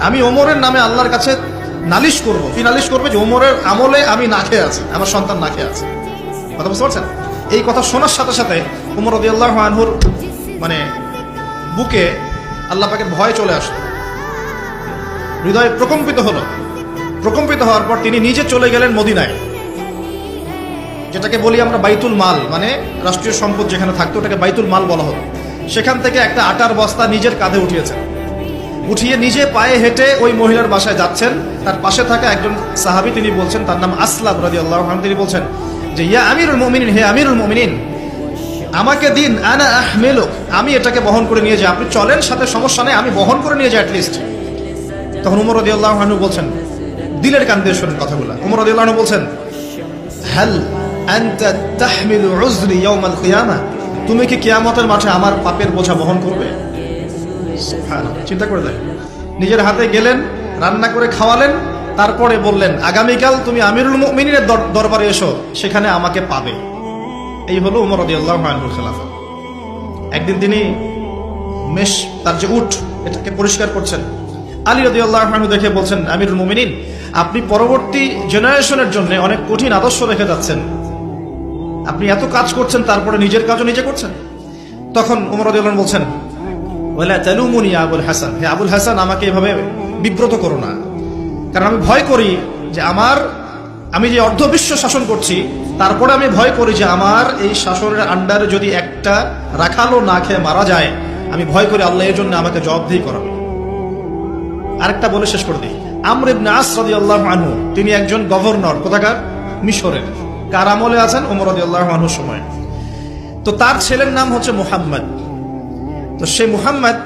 আমি ওমরের নামে আল্লাহর কাছে নালিশ করব। কি নালিশ করবে? যে ওমরের আমলে আমি না খেয়ে আছি, আমার সন্তান না খেয়ে আছে। কথা বুঝতে পারছেন? এই কথা শোনার সাথে সাথে ওমর রাদিয়াল্লাহু আনহুর মানে বুকে আল্লাহ পাকের ভয় চলে আসলো, হৃদয় প্রকম্পিত হলো। প্রকম্পিত হওয়ার পর তিনি নিজে চলে গেলেন মদিনায়, যেটাকে বলি আমরা বাইতুল মাল, মানে রাষ্ট্রীয় সম্পদ যেখানে থাকতো ওটাকে বাইতুল মাল বলা হতো। সেখান থেকে একটা আটার বস্তা নিজের কাঁধে উঠিয়েছেন, উঠিয়ে নিজে পায়ে হেঁটে ওই মহিলার বাসায় যাচ্ছেন। তার পাশে থাকা একজন সাহাবী, তিনি বলছেন, তার নাম আসলাম রাদিয়াল্লাহু আনহু, তিনি বলছেন যে ইয়া আমিরুল মুমিনিন, হে আমিরুল মুমিনিন, আমাকে দিন, আনা আহমিলু, আমি এটাকে বহন করে নিয়ে যাই। আপনি চলেন সাথে, সমস্যা নেই, আমি বহন করে নিয়ে যাই অ্যাটলিস্ট। তখন ওমর রাদিয়াল্লাহু আনহু বলছেন, দিলের কান দিয়ে শোনেন কথাগুলো, ওমর রাদিয়াল্লাহু আনহু বলছেন, হাল আনতা তাহমিলু উযরি ইয়াউমাল কিয়ামাহ, তুমি কি কিয়ামতের মাঠে আমার পাপের বোঝা বহন করবে? সুবহানাল্লাহ, চিন্তা করে দেখেন। নিজের হাতে গেলেন, রান্না করে খাওয়ালেন, তারপরে বললেন আগামীকাল তুমি আমিরুল মুমিনিনের দরবারে এসো, সেখানে আমাকে পাবে। এই হলো ওমর রাদিয়াল্লাহু আনহুর খেলাফত। একদিন তিনি তার যে উট, এটাকে পরিষ্কার করছেন। আলী রাদিয়াল্লাহু আনহু দেখে বলছেন, আমিরুল মুমিনিন, আপনি পরবর্তী জেনারেশনের জন্য অনেক কঠিন আদর্শ রেখে যাচ্ছেন, আপনি এত কাজ করছেন, তারপরে নিজের কাজও নিজে করছেন। তখন ওমর রাদিয়াল্লাহু আনহু বলছেন, ওয়ালা তালুমুনি ইয়া আবুল হাসান, হে আবুল হাসান, আমাকে এভাবে বিব্রত করো না, কারণ আমি ভয় করি যে আমি যে অর্ধবিশ্ব শাসন করছি, তারপরে আমি ভয় করি যে আমার এই শাসনের আন্ডারে যদি একটা রাখালও না খেয়ে মারা যায়, আমি ভয় করি আল্লাহ এর জন্য আমাকে জবাবদিহি করাবে। আরেকটা বলে শেষ করে দিই, আমর ইবনে আস রাদিয়াল্লাহু আনহু, তিনি একজন গভর্নর, কোথাকার? মিশরের। কার আমলে আছেন? ওমর রাদিয়াল্লাহু আনহুর সময়। তো তার ছেলের নাম হচ্ছে মুহাম্মদ। তো সেই মুহাম্মদ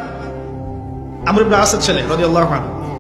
আমর ইবনে আসের ছেলে রাদিয়াল্লাহু আনহু।